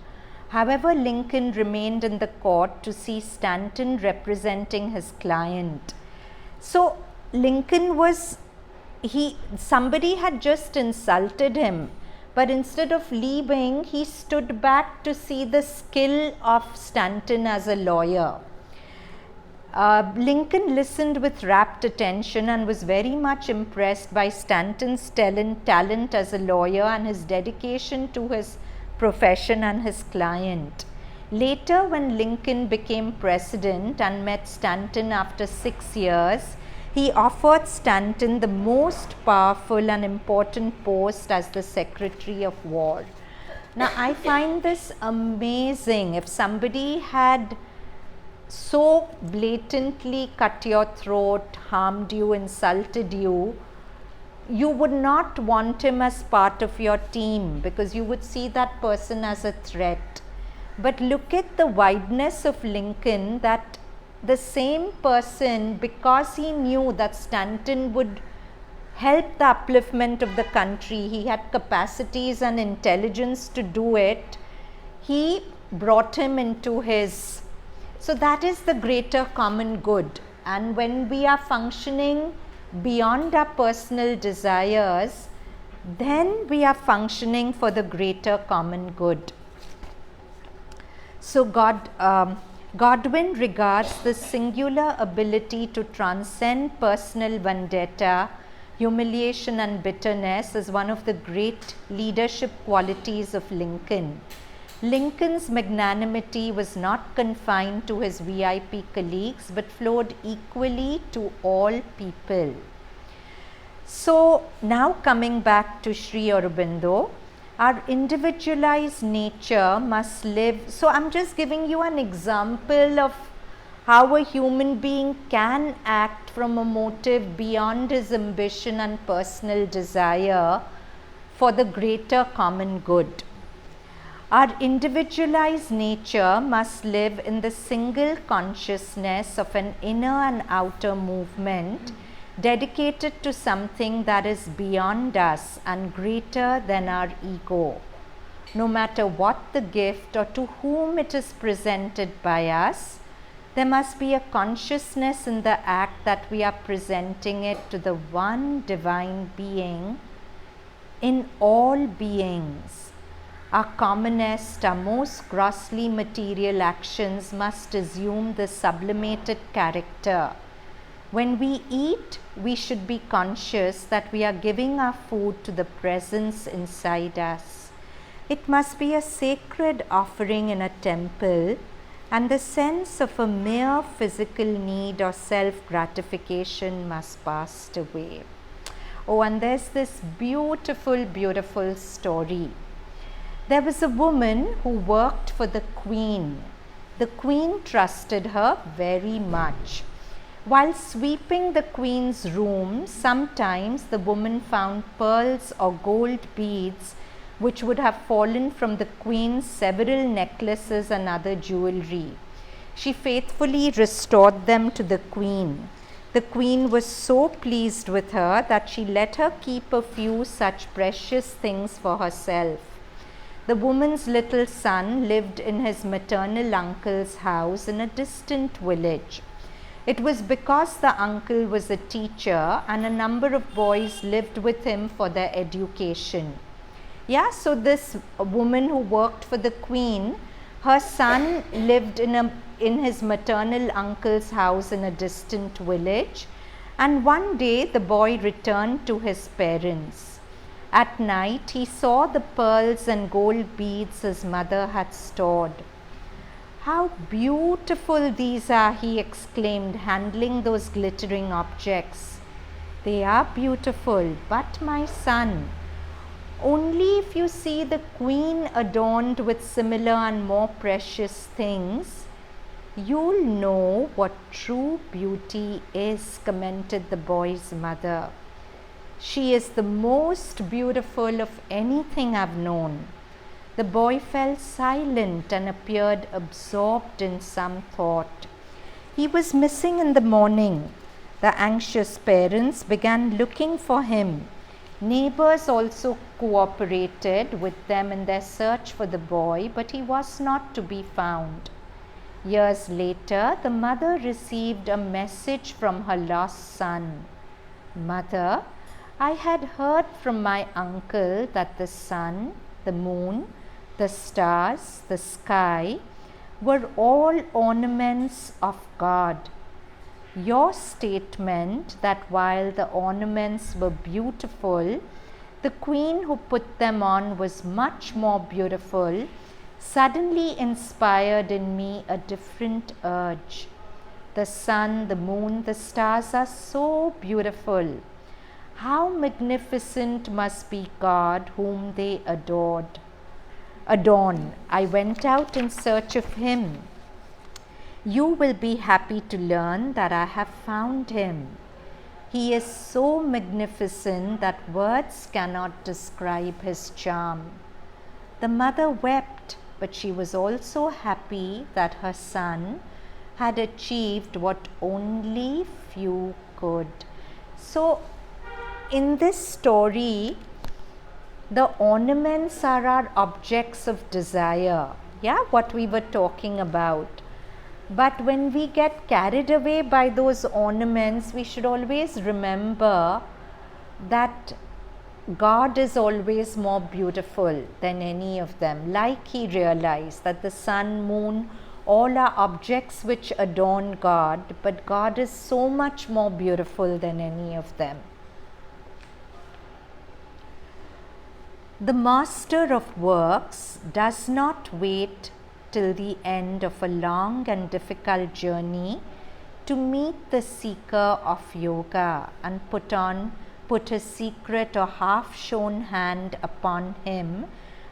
However, Lincoln remained in the court to see Stanton representing his client. So Lincoln was, somebody had just insulted him, but instead of leaving, he stood back to see the skill of Stanton as a lawyer. Lincoln listened with rapt attention and was very much impressed by Stanton's talent as a lawyer and his dedication to his profession and his client. Later, when Lincoln became president and met Stanton after 6 years, he offered Stanton the most powerful and important post as the Secretary of War. Now, I find this amazing. If somebody had so blatantly cut your throat, harmed you, insulted you, you would not want him as part of your team because you would see that person as a threat. But look at the wideness of Lincoln, that the same person, because he knew that Stanton would help the upliftment of the country, he had capacities and intelligence to do it, he brought him into his. So that is the greater common good. And when we are functioning beyond our personal desires, then we are functioning for the greater common good. So Godwin regards the singular ability to transcend personal vendetta, humiliation and bitterness as one of the great leadership qualities of Lincoln. Lincoln's magnanimity was not confined to his VIP colleagues but flowed equally to all people. So now coming back to Sri Aurobindo, our individualized nature must live. So I'm just giving you an example of how a human being can act from a motive beyond his ambition and personal desire for the greater common good. Our individualized nature must live in the single consciousness of an inner and outer movement dedicated to something that is beyond us and greater than our ego. no matter what the gift or to whom it is presented by us, there must be a consciousness in the act that we are presenting it to the one divine being in all beings. Our commonest, our most grossly material actions must assume the sublimated character. When we eat, we should be conscious that we are giving our food to the presence inside us. It must be a sacred offering in a temple, and the sense of a mere physical need or self-gratification must pass away. Oh, and there's this beautiful, beautiful story. There was a woman who worked for the queen. The queen trusted her very much. While sweeping the queen's room, sometimes the woman found pearls or gold beads which would have fallen from the queen's several necklaces and other jewelry. She faithfully restored them to the queen. The queen was so pleased with her that she let her keep a few such precious things for herself. The woman's little son lived in his maternal uncle's house in a distant village. It was because the uncle was a teacher and a number of boys lived with him for their education. Yeah, so this woman who worked for the queen, her son lived in his maternal uncle's house in a distant village, and one day the boy returned to his parents. At night he saw the pearls and gold beads his mother had stored. "How beautiful these are," he exclaimed, handling those glittering objects. "They are beautiful, but my son, only if you see the queen adorned with similar and more precious things, you'll know what true beauty is," commented the boy's mother. "She is the most beautiful of anything I've known." The boy fell silent and appeared absorbed in some thought. He was missing in the morning. The anxious parents began looking for him. Neighbors also cooperated with them in their search for the boy, but he was not to be found. Years later, the mother received a message from her lost son. "Mother, I had heard from my uncle that the sun, the moon, the stars, the sky were all ornaments of God. Your statement that while the ornaments were beautiful, the queen who put them on was much more beautiful, suddenly inspired in me a different urge. The sun, the moon, the stars are so beautiful. How magnificent must be God whom they adorn. I went out in search of him. You will be happy to learn that I have found him. He is so magnificent that words cannot describe his charm." The mother wept, but she was also happy that her son had achieved what only few could. So, in this story, the ornaments are our objects of desire. Yeah, what we were talking about. But when we get carried away by those ornaments, we should always remember that God is always more beautiful than any of them. Like he realized that the sun, moon, all are objects which adorn God, but God is so much more beautiful than any of them. The master of works does not wait till the end of a long and difficult journey to meet the seeker of yoga and put his secret or half-shown hand upon him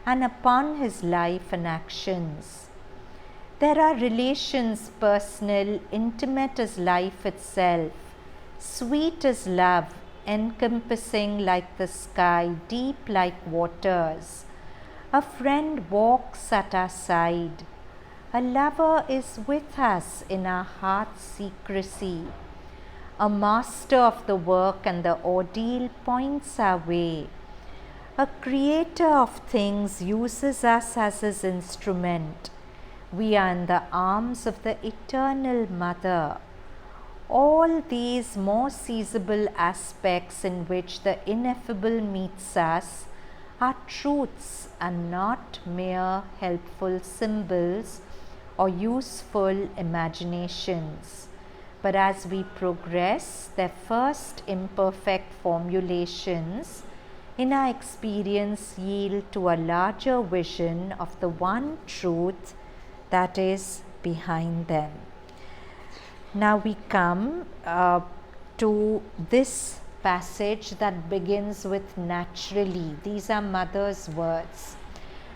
and upon his life and actions. There are relations personal, intimate as life itself, sweet as love, encompassing like the sky, deep like waters. A friend walks at our side. A lover is with us in our heart's secrecy. A master of the work and the ordeal points our way. A creator of things uses us as his instrument. We are in the arms of the eternal Mother. All these more seizable aspects in which the ineffable meets us are truths and not mere helpful symbols or useful imaginations. But as we progress, their first imperfect formulations in our experience yield to a larger vision of the one truth that is behind them. Now we come to this passage that begins with naturally. These are Mother's words.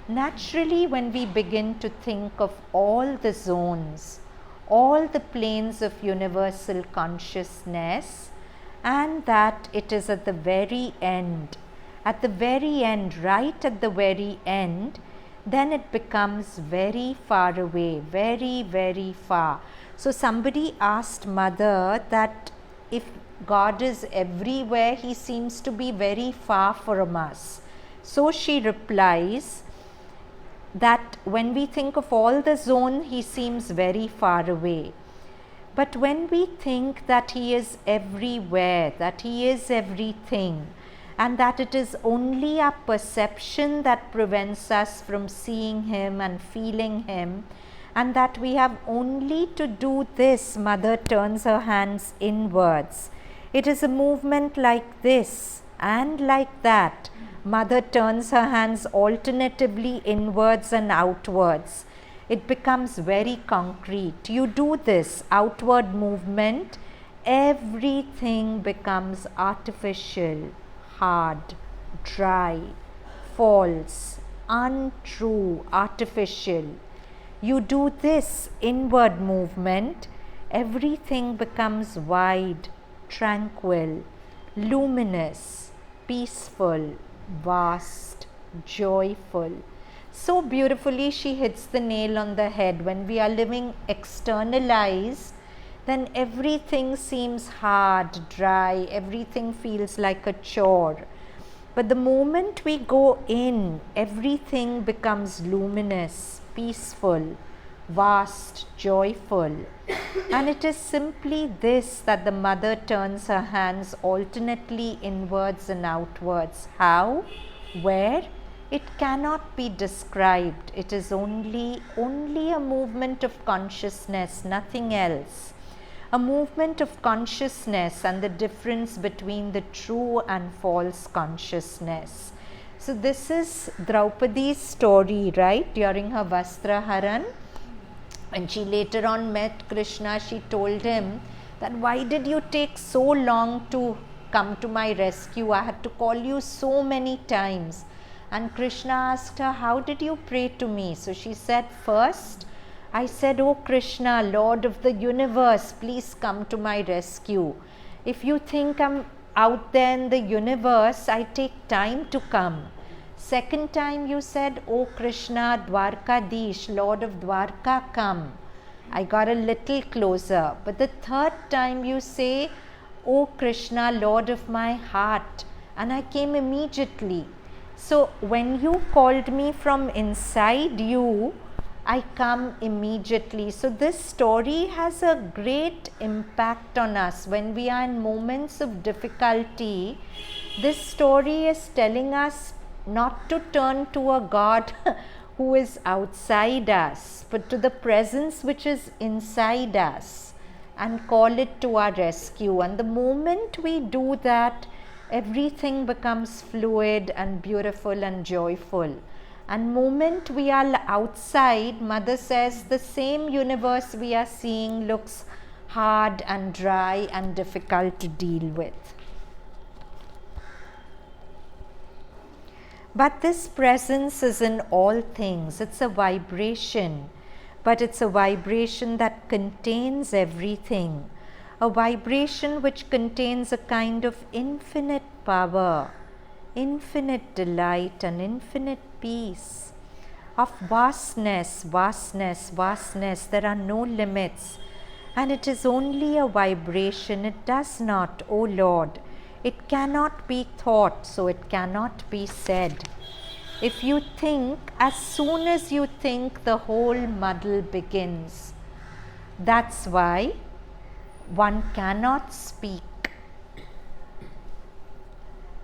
Naturally, when we begin to think of all the zones, all the planes of universal consciousness, and that it is at the very end, right at the very end, then it becomes very far away, very, very far. So somebody asked Mother that if God is everywhere, he seems to be very far from us. So she replies that when we think of all the zone, he seems very far away. But when we think that he is everywhere, that he is everything, and that it is only our perception that prevents us from seeing him and feeling him, and that we have only to do this, Mother turns her hands inwards. It is a movement like this and like that. Mother turns her hands alternatively inwards and outwards. It becomes very concrete. You do this outward movement, everything becomes artificial, hard, dry, false, untrue, artificial. You do this inward movement, everything becomes wide, tranquil, luminous, peaceful, vast, joyful. So beautifully she hits the nail on the head. When we are living externalized, then everything seems hard, dry, everything feels like a chore. But the moment we go in, everything becomes luminous, peaceful, vast, joyful. And it is simply this that the Mother turns her hands alternately inwards and outwards. How? Where? It cannot be described. It is only a movement of consciousness, nothing else. A movement of consciousness and the difference between the true and false consciousness. So this is Draupadi's story, right? During her Vastraharan. When she later on met Krishna, she told him that why did you take so long to come to my rescue? I had to call you so many times. And Krishna asked her, how did you pray to me? So she said, first, I said, oh Krishna, Lord of the universe, please come to my rescue. If you think I'm out there in the universe, I take time to come. Second time you said, oh Krishna, Dwarkadish, Lord of Dwarka, come. I got a little closer. But the third time you say, oh Krishna, Lord of my heart, and I came immediately. So when you called me from inside you, I come immediately. So this story has a great impact on us. When we are in moments of difficulty, this story is telling us not to turn to a God who is outside us, but to the presence which is inside us and call it to our rescue. And the moment we do that, everything becomes fluid and beautiful and joyful. And moment we are outside, Mother says, the same universe we are seeing looks hard and dry and difficult to deal with. But this presence is in all things. It's a vibration, but it's a vibration that contains everything. A vibration which contains a kind of infinite power, infinite delight and infinite peace, of vastness, vastness, vastness. There are no limits. And it is only a vibration. It does not, O Lord, It cannot be thought, so it cannot be said. If you think, as soon as you think, the whole muddle begins. That's why one cannot speak.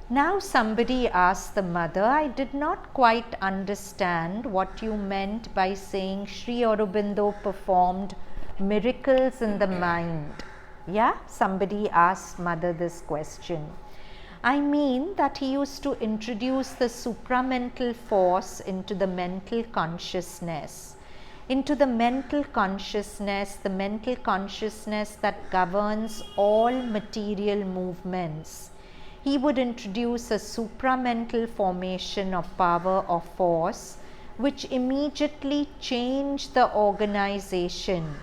Now somebody asked the mother, I did not quite understand what you meant by saying Sri Aurobindo performed miracles in the mind. Yeah, somebody asked mother this question. I mean that he used to introduce the supramental force into the mental consciousness. Into the mental consciousness that governs all material movements. He would introduce a supramental formation of power or force which immediately changed the organization.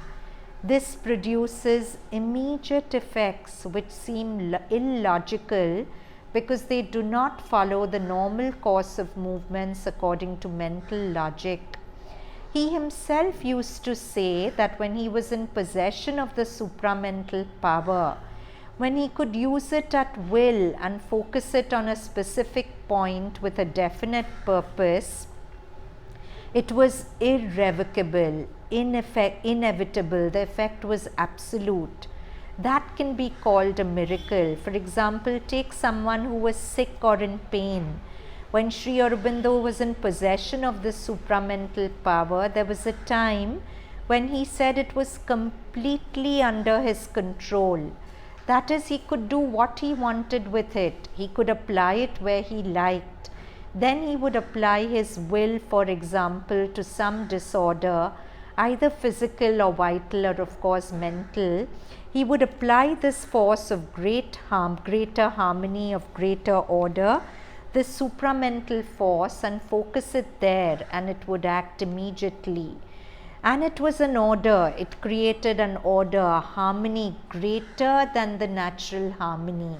This produces immediate effects which seem illogical because they do not follow the normal course of movements according to mental logic. He himself used to say that when he was in possession of the supramental power, when he could use it at will and focus it on a specific point with a definite purpose, it was irrevocable, inevitable, the effect was absolute. That can be called a miracle. For example, take someone who was sick or in pain. When Sri Aurobindo was in possession of this supramental power, there was a time when he said it was completely under his control. That is, he could do what he wanted with it. He could apply it where he liked. Then he would apply his will, for example, to some disorder, either physical or vital or of course mental. He would apply this force of greater harmony, of greater order, this supramental force, and focus it there, and it would act immediately. And it was an order, it created an order, a harmony greater than the natural harmony.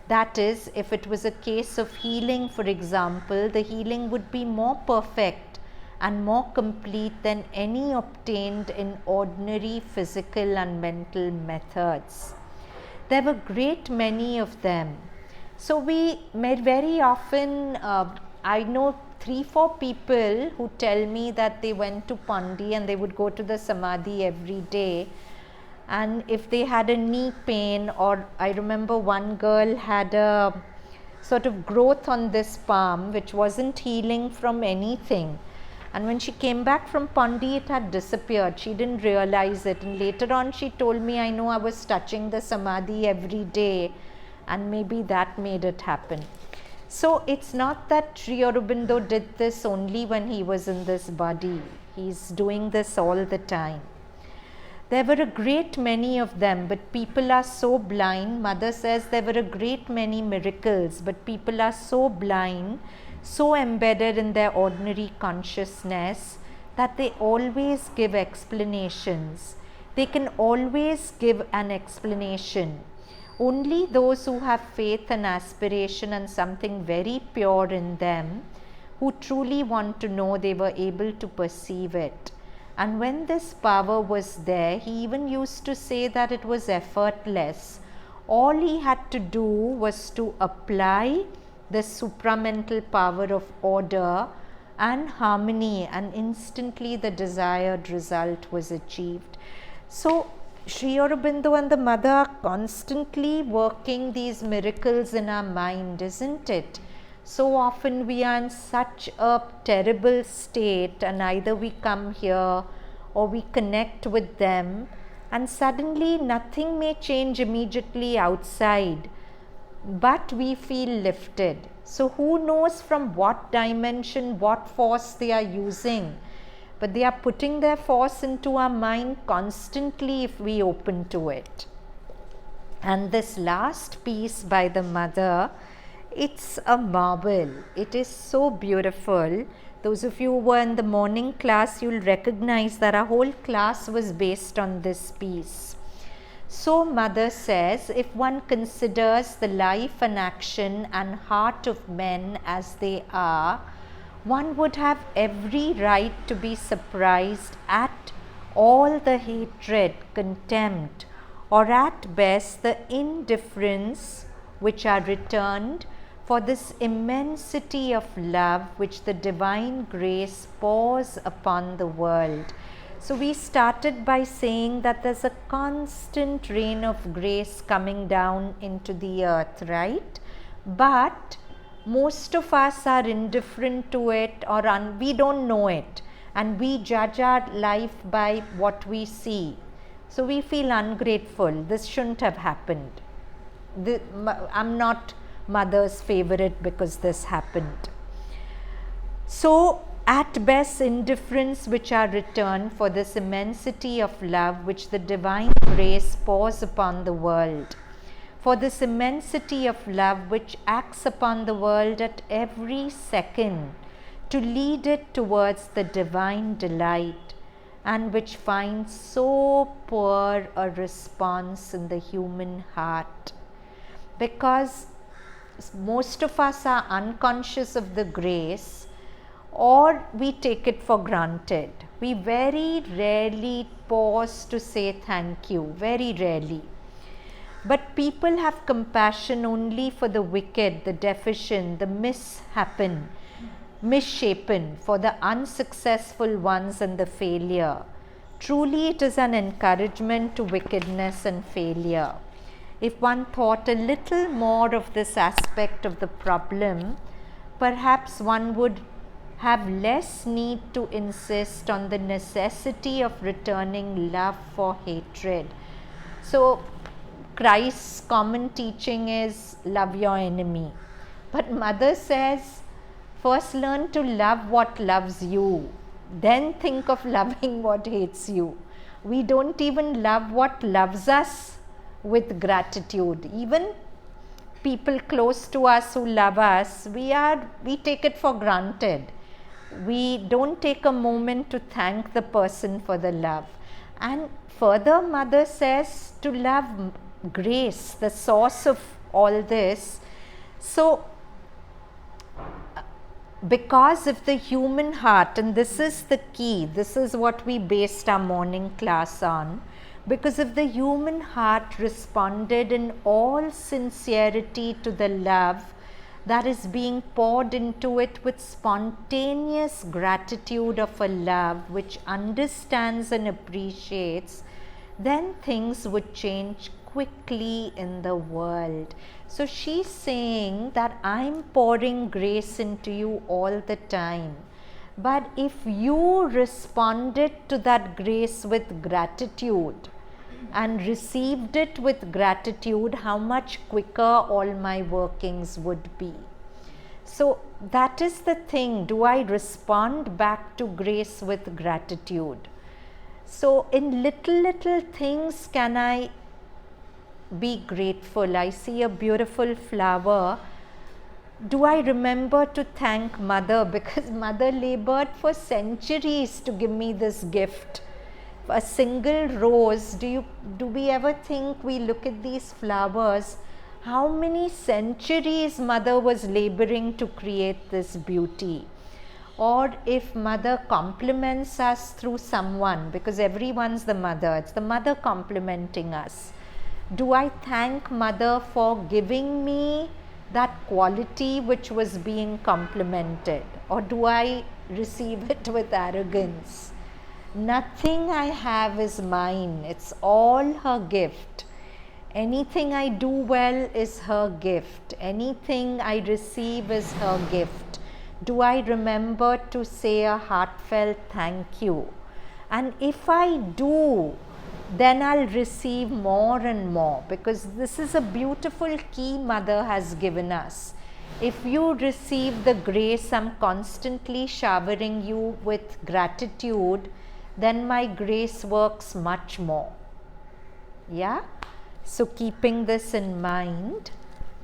That is, if it was a case of healing, for example, the healing would be more perfect and more complete than any obtained in ordinary physical and mental methods. There were great many of them. So we very often, I know 3-4 people who tell me that they went to Pandi and they would go to the Samadhi every day, and if they had a knee pain, or I remember one girl had a sort of growth on this palm which wasn't healing from anything, and when she came back from Pandi it had disappeared. She didn't realize it, and later on she told me, I know I was touching the Samadhi every day and maybe that made it happen. So it's not that Sri Aurobindo did this only when he was in this body. He's doing this all the time. There were a great many of them, but people are so blind. Mother says there were a great many miracles, but people are so blind, so embedded in their ordinary consciousness that they always give explanations. They can always give an explanation. Only those who have faith and aspiration and something very pure in them, who truly want to know, they were able to perceive it. And when this power was there, he even used to say that it was effortless. All he had to do was to apply the supramental power of order and harmony, and instantly the desired result was achieved. So Sri Aurobindo and the mother are constantly working these miracles in our mind, isn't it? So often we are in such a terrible state, and either we come here or we connect with them, and suddenly nothing may change immediately outside, but we feel lifted. So who knows from what dimension, what force they are using, but they are putting their force into our mind constantly if we open to it. And this last piece by the mother, it's a marvel. It is so beautiful. Those of you who were in the morning class, you'll recognize that our whole class was based on this piece. So mother says, if one considers the life and action and heart of men as they are, one would have every right to be surprised at all the hatred, contempt, or at best the indifference which are returned, for this immensity of love which the divine grace pours upon the world. So we started by saying that there's a constant rain of grace coming down into the earth, right? But most of us are indifferent to it, or we don't know it, and we judge our life by what we see. So we feel ungrateful. This shouldn't have happened. I'm not mother's favorite because this happened. So at best, indifference which are returned for this immensity of love which the divine grace pours upon the world, for this immensity of love which acts upon the world at every second to lead it towards the divine delight, and which finds so poor a response in the human heart. Because most of us are unconscious of the grace, or we take it for granted. We very rarely pause to say thank you, very rarely. But people have compassion only for the wicked, the deficient, the misshapen, for the unsuccessful ones and the failure. Truly it is an encouragement to wickedness and failure. If one thought a little more of this aspect of the problem, perhaps one would have less need to insist on the necessity of returning love for hatred. So Christ's common teaching is love your enemy. But Mother says, first learn to love what loves you, then think of loving what hates you. We don't even love what loves us with gratitude. Even people close to us who love us, we take it for granted. We don't take a moment to thank the person for the love. And further, Mother says to love grace, the source of all this. So because if the human heart, and this is the key, this is what we based our morning class on, because if the human heart responded in all sincerity to the love that is being poured into it with spontaneous gratitude of a love which understands and appreciates, then things would change quickly in the world. So she's saying that I'm pouring grace into you all the time. But if you responded to that grace with gratitude and received it with gratitude, how much quicker all my workings would be. So that is the thing. Do I respond back to grace with gratitude? So in little things can I be grateful. I see a beautiful flower. Do I remember to thank Mother, because Mother labored for centuries to give me this gift? A single rose, do we ever think, we look at these flowers, how many centuries Mother was laboring to create this beauty? Or if Mother compliments us through someone, because everyone's the mother, it's the mother complimenting us. Do I thank Mother for giving me that quality which was being complimented, or do I receive it with arrogance? Nothing I have is mine, it's all her gift. Anything I do well is her gift, anything I receive is her gift. Do I remember to say a heartfelt thank you? And if I do, then I'll receive more and more, because this is a beautiful key Mother has given us. If you receive the grace I'm constantly showering you with gratitude, then my grace works much more. Yeah? So keeping this in mind,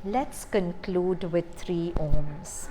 let's conclude with 3 Ohms.